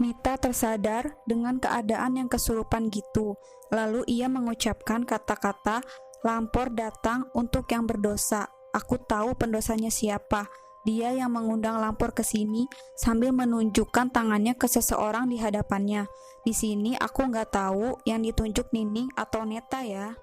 Mita tersadar dengan keadaan yang kesurupan gitu. Lalu ia mengucapkan kata-kata, "Lampor datang untuk yang berdosa. Aku tahu pendosanya siapa." Dia yang mengundang Lampor ke sini sambil menunjukkan tangannya ke seseorang di hadapannya. Di sini aku nggak tahu yang ditunjuk Nining atau Neta ya.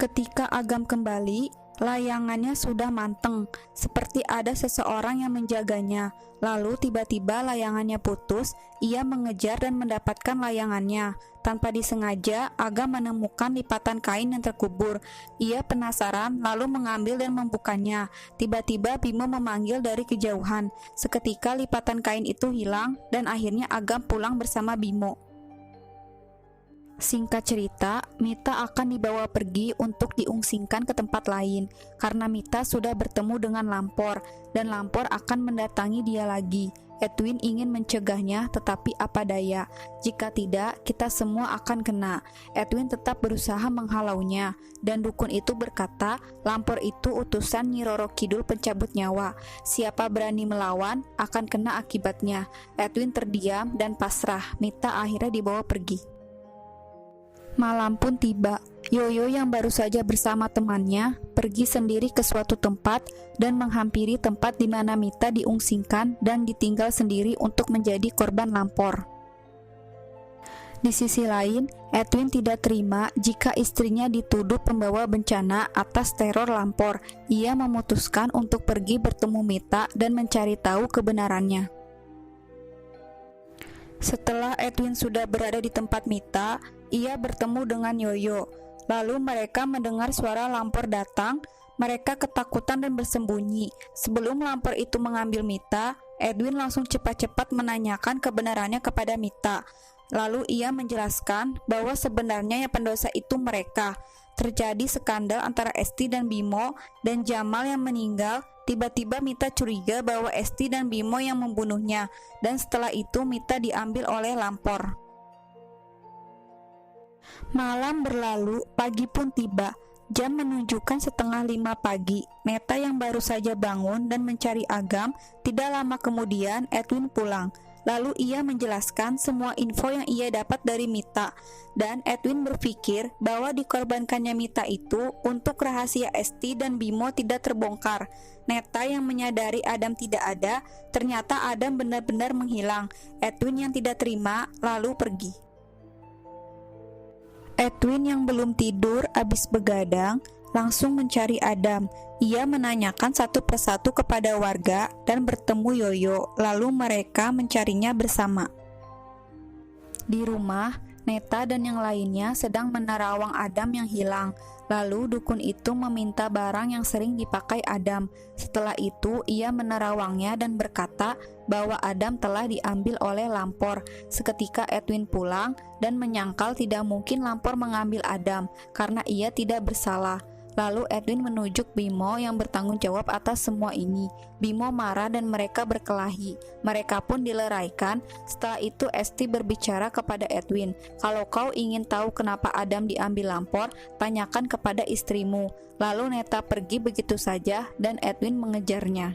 Ketika Agam kembali, layangannya sudah manteng, seperti ada seseorang yang menjaganya. Lalu tiba-tiba layangannya putus, ia mengejar dan mendapatkan layangannya. Tanpa disengaja, Agam menemukan lipatan kain yang terkubur. Ia penasaran, lalu mengambil dan membukanya. Tiba-tiba Bimo memanggil dari kejauhan. Seketika lipatan kain itu hilang, dan akhirnya Agam pulang bersama Bimo. Singkat cerita, Mita akan dibawa pergi untuk diungsingkan ke tempat lain karena Mita sudah bertemu dengan Lampor dan Lampor akan mendatangi dia lagi. Edwin ingin mencegahnya, tetapi apa daya, jika tidak kita semua akan kena. Edwin tetap berusaha menghalaunya dan dukun itu berkata, Lampor itu utusan Nyi Roro Kidul pencabut nyawa. Siapa berani melawan akan kena akibatnya. Edwin terdiam dan pasrah. Mita akhirnya dibawa pergi. Malam pun tiba. Yoyo yang baru saja bersama temannya pergi sendiri ke suatu tempat dan menghampiri tempat di mana Mita diungsingkan dan ditinggal sendiri untuk menjadi korban Lampor. Di sisi lain, Edwin tidak terima jika istrinya dituduh pembawa bencana atas teror Lampor. Ia memutuskan untuk pergi bertemu Mita dan mencari tahu kebenarannya. Setelah Edwin sudah berada di tempat Mita, ia bertemu dengan Yoyo. Lalu mereka mendengar suara Lampor datang. Mereka ketakutan dan bersembunyi. Sebelum Lampor itu mengambil Mita, Edwin langsung cepat-cepat menanyakan kebenarannya kepada Mita. Lalu ia menjelaskan bahwa sebenarnya yang pendosa itu mereka. Terjadi skandal antara Esti dan Bimo dan Jamal yang meninggal. Tiba-tiba Mita curiga bahwa Esti dan Bimo yang membunuhnya, dan setelah itu Mita diambil oleh Lampor. Malam berlalu, pagi pun tiba. Jam menunjukkan 4:30 pagi. Neta yang baru saja bangun dan mencari Agam. Tidak lama kemudian Edwin pulang. Lalu ia menjelaskan semua info yang ia dapat dari Mita. Dan Edwin berpikir bahwa dikorbankannya Mita itu untuk rahasia Esti dan Bimo tidak terbongkar. Neta yang menyadari Adam tidak ada, ternyata Adam benar-benar menghilang. Edwin yang tidak terima lalu pergi. Edwin yang belum tidur abis begadang langsung mencari Adam. Ia menanyakan satu persatu kepada warga dan bertemu Yoyo, lalu mereka mencarinya bersama. Di rumah, Neta dan yang lainnya sedang menerawang Adam yang hilang. Lalu dukun itu meminta barang yang sering dipakai Adam. Setelah itu ia menerawangnya dan berkata bahwa Adam telah diambil oleh Lampor. Seketika Edwin pulang dan menyangkal tidak mungkin Lampor mengambil Adam karena ia tidak bersalah. Lalu Edwin menunjuk Bimo yang bertanggung jawab atas semua ini. Bimo marah dan mereka berkelahi. Mereka pun dileraikan. Setelah itu Esti berbicara kepada Edwin, "Kalau kau ingin tahu kenapa Adam diambil Lampor, tanyakan kepada istrimu." Lalu Neta pergi begitu saja dan Edwin mengejarnya.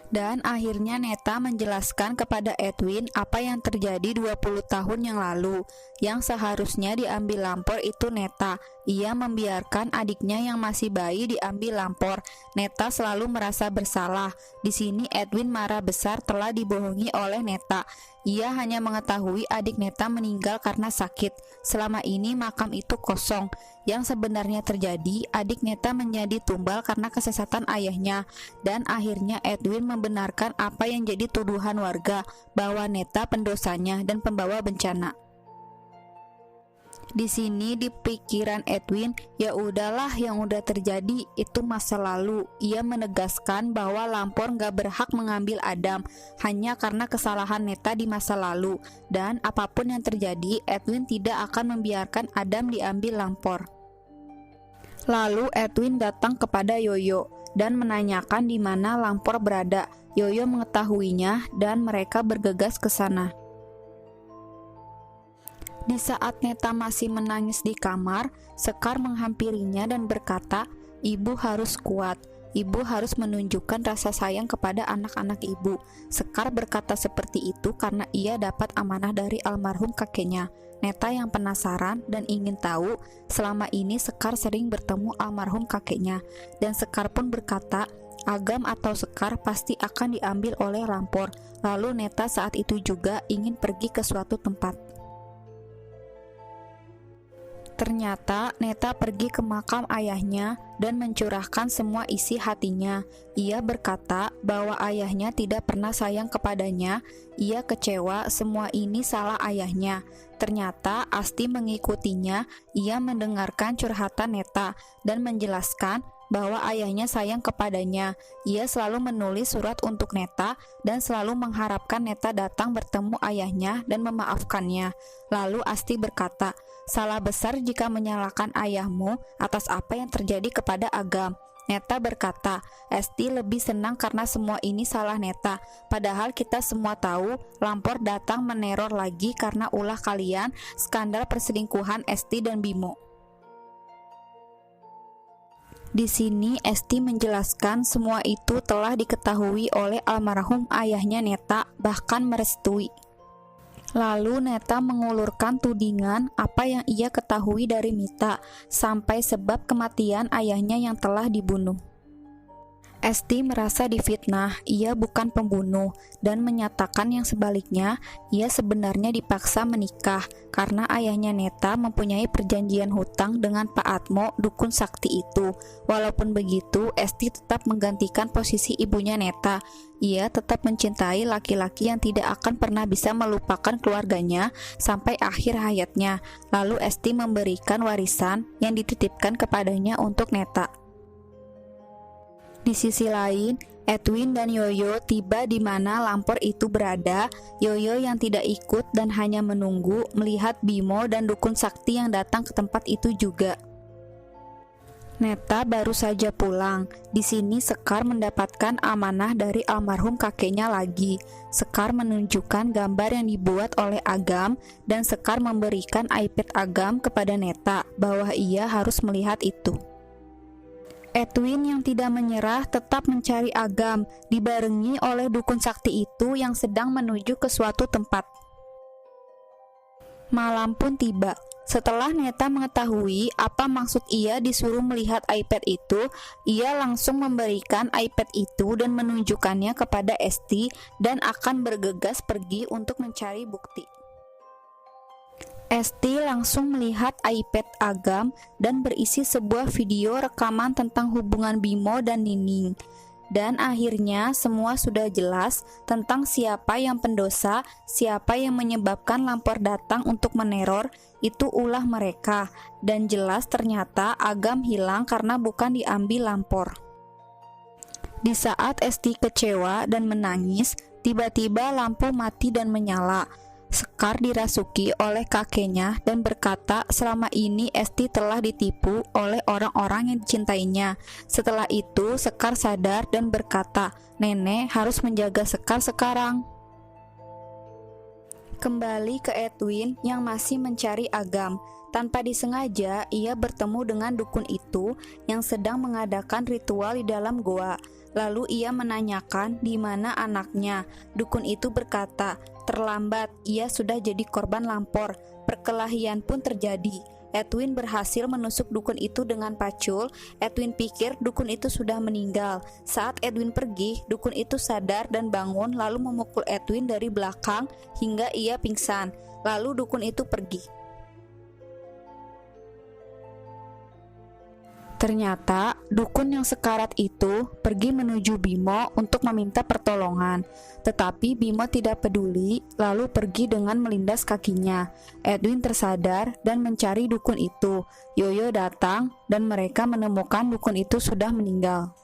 Dan akhirnya Neta menjelaskan kepada Edwin apa yang terjadi 20 tahun yang lalu. Yang seharusnya diambil Lampor itu Neta. Ia membiarkan adiknya yang masih bayi diambil Lampor. Neta selalu merasa bersalah. Di sini Edwin marah besar telah dibohongi oleh Neta. Ia hanya mengetahui adik Neta meninggal karena sakit. Selama ini makam itu kosong. Yang sebenarnya terjadi, adik Neta menjadi tumbal karena kesesatan ayahnya. Dan akhirnya Edwin membenarkan apa yang jadi tuduhan warga, bahwa Neta pendosanya dan pembawa bencana. Di sini di pikiran Edwin, ya udahlah yang udah terjadi itu masa lalu. Ia menegaskan bahwa Lampor gak berhak mengambil Adam hanya karena kesalahan Neta di masa lalu. Dan apapun yang terjadi, Edwin tidak akan membiarkan Adam diambil Lampor. Lalu Edwin datang kepada Yoyo dan menanyakan di mana Lampor berada. Yoyo mengetahuinya dan mereka bergegas ke sana. Di saat Neta masih menangis di kamar, Sekar menghampirinya dan berkata, "Ibu harus kuat. Ibu harus menunjukkan rasa sayang kepada anak-anak ibu. Sekar berkata seperti itu karena ia dapat amanah dari almarhum kakeknya. Neta yang penasaran dan ingin tahu, selama ini Sekar sering bertemu almarhum kakeknya, dan Sekar pun berkata, Agam atau Sekar pasti akan diambil oleh Lampor. Lalu Neta saat itu juga ingin pergi ke suatu tempat. Ternyata Neta pergi ke makam ayahnya dan mencurahkan semua isi hatinya. Ia berkata bahwa ayahnya tidak pernah sayang kepadanya. Ia kecewa, semua ini salah ayahnya. Ternyata Asti mengikutinya. Ia mendengarkan curhatan Neta dan menjelaskan bahwa ayahnya sayang kepadanya. Ia selalu menulis surat untuk Neta dan selalu mengharapkan Neta datang bertemu ayahnya dan memaafkannya. Lalu Asti berkata, salah besar jika menyalahkan ayahmu atas apa yang terjadi kepada Agam. Neta berkata, Esti lebih senang karena semua ini salah Neta. Padahal kita semua tahu Lampor datang meneror lagi karena ulah kalian skandal perselingkuhan Esti dan Bimo. Di sini Esti menjelaskan semua itu telah diketahui oleh almarhum ayahnya Neta, bahkan merestui. Lalu Neta mengulurkan tudingan apa yang ia ketahui dari Mita, sampai sebab kematian ayahnya yang telah dibunuh. Esti merasa difitnah, ia bukan pembunuh, dan menyatakan yang sebaliknya, ia sebenarnya dipaksa menikah karena ayahnya Neta mempunyai perjanjian hutang dengan Pak Atmo, dukun sakti itu. Walaupun begitu, Esti tetap menggantikan posisi ibunya Neta. Ia tetap mencintai laki-laki yang tidak akan pernah bisa melupakan keluarganya sampai akhir hayatnya. Lalu Esti memberikan warisan yang dititipkan kepadanya untuk Neta. Di sisi lain, Edwin dan Yoyo tiba di mana Lampor itu berada. Yoyo yang tidak ikut dan hanya menunggu melihat Bimo dan dukun sakti yang datang ke tempat itu juga. Neta baru saja pulang. Di sini Sekar mendapatkan amanah dari almarhum kakeknya lagi. Sekar menunjukkan gambar yang dibuat oleh Agam dan Sekar memberikan iPad Agam kepada Neta bahwa ia harus melihat itu. Edwin yang tidak menyerah tetap mencari Agam, dibarengi oleh dukun sakti itu yang sedang menuju ke suatu tempat. Malam pun tiba. Setelah Neta mengetahui apa maksud ia disuruh melihat iPad itu, ia langsung memberikan iPad itu dan menunjukkannya kepada Esti dan akan bergegas pergi untuk mencari bukti. Esti langsung melihat iPad Agam dan berisi sebuah video rekaman tentang hubungan Bimo dan Nining. Dan akhirnya semua sudah jelas tentang siapa yang pendosa, siapa yang menyebabkan Lampor datang untuk meneror, itu ulah mereka. Dan jelas ternyata Agam hilang karena bukan diambil Lampor. Di saat Esti kecewa dan menangis, tiba-tiba lampu mati dan menyala. Sekar dirasuki oleh kakeknya dan berkata selama ini Esti telah ditipu oleh orang-orang yang dicintainya. Setelah itu Sekar sadar dan berkata, nenek harus menjaga Sekar sekarang. Kembali ke Edwin yang masih mencari Agam. Tanpa disengaja ia bertemu dengan dukun itu yang sedang mengadakan ritual di dalam goa. Lalu ia menanyakan di mana anaknya. Dukun itu berkata, terlambat, ia sudah jadi korban Lampor. Perkelahian pun terjadi. Edwin berhasil menusuk dukun itu dengan pacul. Edwin pikir dukun itu sudah meninggal. Saat Edwin pergi, dukun itu sadar dan bangun lalu memukul Edwin dari belakang hingga ia pingsan. Lalu dukun itu pergi. Ternyata dukun yang sekarat itu pergi menuju Bimo untuk meminta pertolongan. Tetapi Bimo tidak peduli, lalu pergi dengan melindas kakinya. Edwin tersadar dan mencari dukun itu. Yoyo datang dan mereka menemukan dukun itu sudah meninggal.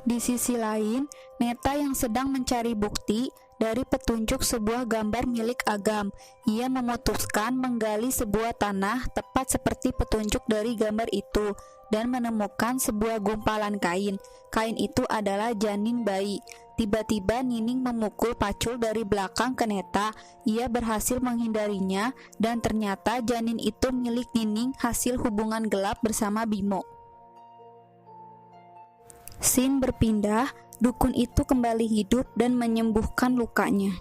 Di sisi lain, Neta yang sedang mencari bukti dari petunjuk sebuah gambar milik Agam. Ia memutuskan menggali sebuah tanah tepat seperti petunjuk dari gambar itu dan menemukan sebuah gumpalan kain. Kain itu adalah janin bayi. Tiba-tiba Nining memukul pacul dari belakang ke Neta. Ia berhasil menghindarinya dan ternyata janin itu milik Nining hasil hubungan gelap bersama Bimo. Scene berpindah, dukun itu kembali hidup dan menyembuhkan lukanya.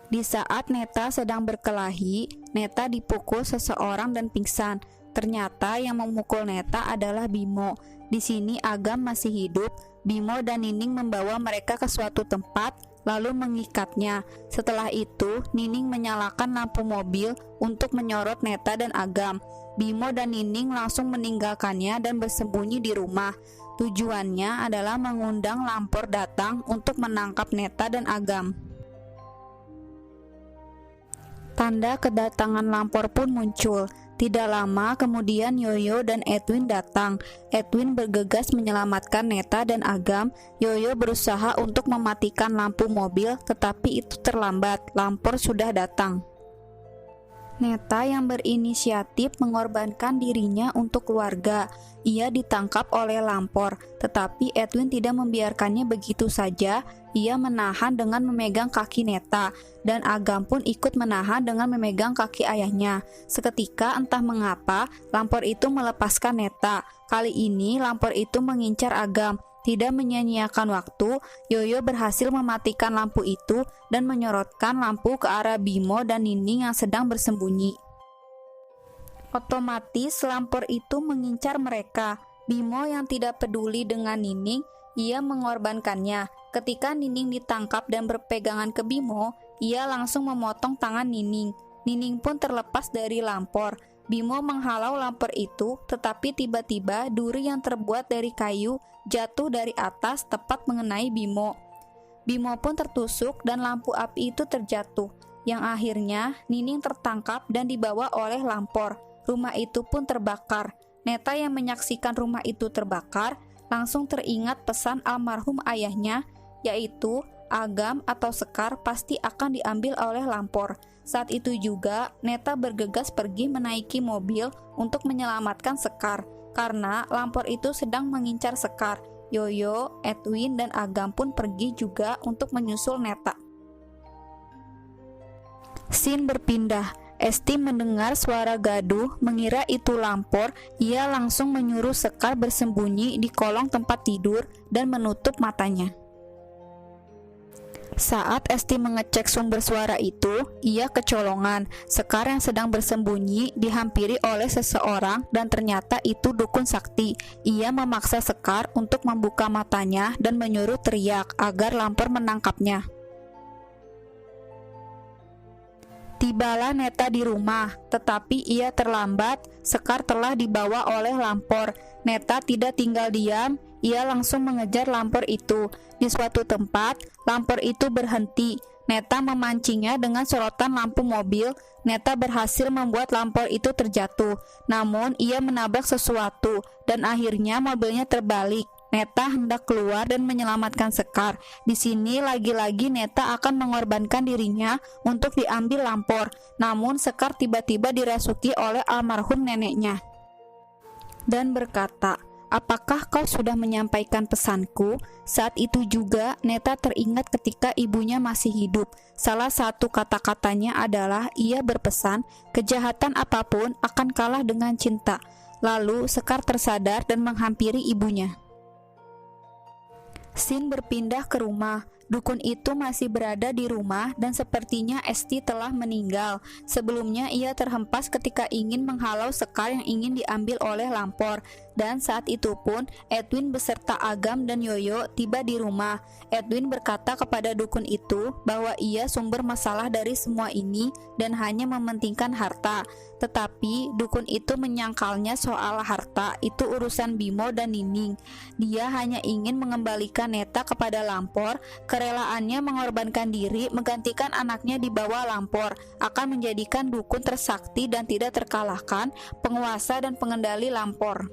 Di saat Neta sedang berkelahi, Neta dipukul seseorang dan pingsan. Ternyata yang memukul Neta adalah Bimo. Di sini Agam masih hidup. Bimo dan Nining membawa mereka ke suatu tempat, lalu mengikatnya. Setelah itu, Nining menyalakan lampu mobil untuk menyorot Neta dan Agam. Bimo dan Nining langsung meninggalkannya dan bersembunyi di rumah. Tujuannya adalah mengundang Lampor datang untuk menangkap Neta dan Agam. Tanda kedatangan Lampor pun muncul. Tidak lama kemudian Yoyo dan Edwin datang. Edwin bergegas menyelamatkan Neta dan Agam. Yoyo berusaha untuk mematikan lampu mobil, tetapi itu terlambat. Lampor sudah datang. Neta yang berinisiatif mengorbankan dirinya untuk keluarga. Ia ditangkap oleh Lampor, tetapi Edwin tidak membiarkannya begitu saja. Ia menahan dengan memegang kaki Neta, dan Agam pun ikut menahan dengan memegang kaki ayahnya. Seketika entah mengapa, Lampor itu melepaskan Neta. Kali ini Lampor itu mengincar Agam. Tidak menyia-nyiakan waktu, Yoyo berhasil mematikan lampu itu dan menyorotkan lampu ke arah Bimo dan Nining yang sedang bersembunyi. Otomatis Lampor itu mengincar mereka. Bimo yang tidak peduli dengan Nining, ia mengorbankannya. Ketika Nining ditangkap dan berpegangan ke Bimo, ia langsung memotong tangan Nining. Nining pun terlepas dari Lampor. Bimo menghalau Lampor itu, tetapi tiba-tiba duri yang terbuat dari kayu jatuh dari atas tepat mengenai Bimo. Bimo pun tertusuk dan lampu api itu terjatuh, yang akhirnya Nining tertangkap dan dibawa oleh Lampor. Rumah itu pun terbakar. Neta yang menyaksikan rumah itu terbakar langsung teringat pesan almarhum ayahnya, yaitu Agam atau Sekar pasti akan diambil oleh Lampor. Saat itu juga Neta bergegas pergi menaiki mobil untuk menyelamatkan Sekar, karena Lampor itu sedang mengincar Sekar. Yoyo, Edwin, dan Agam pun pergi juga untuk menyusul Neta. Scene berpindah. Esti mendengar suara gaduh, mengira itu Lampor. Ia langsung menyuruh Sekar bersembunyi di kolong tempat tidur dan menutup matanya. Saat Esti mengecek sumber suara itu, ia kecolongan. Sekar yang sedang bersembunyi dihampiri oleh seseorang dan ternyata itu dukun sakti. Ia memaksa Sekar untuk membuka matanya dan menyuruh teriak agar Lampor menangkapnya. Tibalah Neta di rumah, tetapi ia terlambat. Sekar telah dibawa oleh Lampor. Neta tidak tinggal diam, ia langsung mengejar Lampor itu. Di suatu tempat, Lampor itu berhenti. Neta memancingnya dengan sorotan lampu mobil. Neta berhasil membuat Lampor itu terjatuh. Namun, ia menabrak sesuatu dan akhirnya mobilnya terbalik. Neta hendak keluar dan menyelamatkan Sekar. Di sini lagi-lagi Neta akan mengorbankan dirinya untuk diambil Lampor. Namun Sekar tiba-tiba dirasuki oleh almarhum neneknya dan berkata, "Apakah kau sudah menyampaikan pesanku?" Saat itu juga Neta teringat ketika ibunya masih hidup. Salah satu kata-katanya adalah ia berpesan, kejahatan apapun akan kalah dengan cinta. Lalu Sekar tersadar dan menghampiri ibunya. Scene berpindah ke rumah. Dukun itu masih berada di rumah dan sepertinya Esti telah meninggal. Sebelumnya ia terhempas ketika ingin menghalau Sekar yang ingin diambil oleh Lampor. Dan saat itu pun Edwin beserta Agam dan Yoyo tiba di rumah. Edwin berkata kepada dukun itu bahwa ia sumber masalah dari semua ini dan hanya mementingkan harta. Tetapi dukun itu menyangkalnya soal harta itu urusan Bimo dan Nining. Dia hanya ingin mengembalikan Neta kepada Lampor. Kerelaannya mengorbankan diri menggantikan anaknya di bawah Lampor akan menjadikan dukun tersakti dan tidak terkalahkan, penguasa dan pengendali Lampor.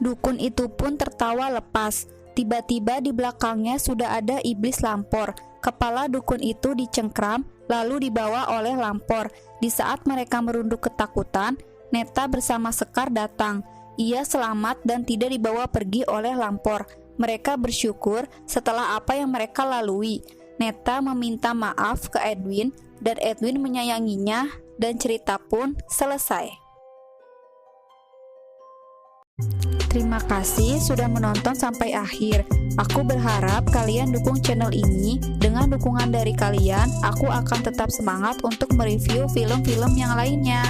Dukun itu pun tertawa lepas. Tiba-tiba di belakangnya sudah ada iblis Lampor. Kepala dukun itu dicengkram lalu dibawa oleh Lampor. Di saat mereka merunduk ketakutan, Neta bersama Sekar datang. Ia selamat dan tidak dibawa pergi oleh Lampor. Mereka bersyukur setelah apa yang mereka lalui. Neta meminta maaf ke Edwin dan Edwin menyayanginya dan cerita pun selesai. Terima kasih sudah menonton sampai akhir. Aku berharap kalian dukung channel ini. Dengan dukungan dari kalian, aku akan tetap semangat untuk mereview film-film yang lainnya.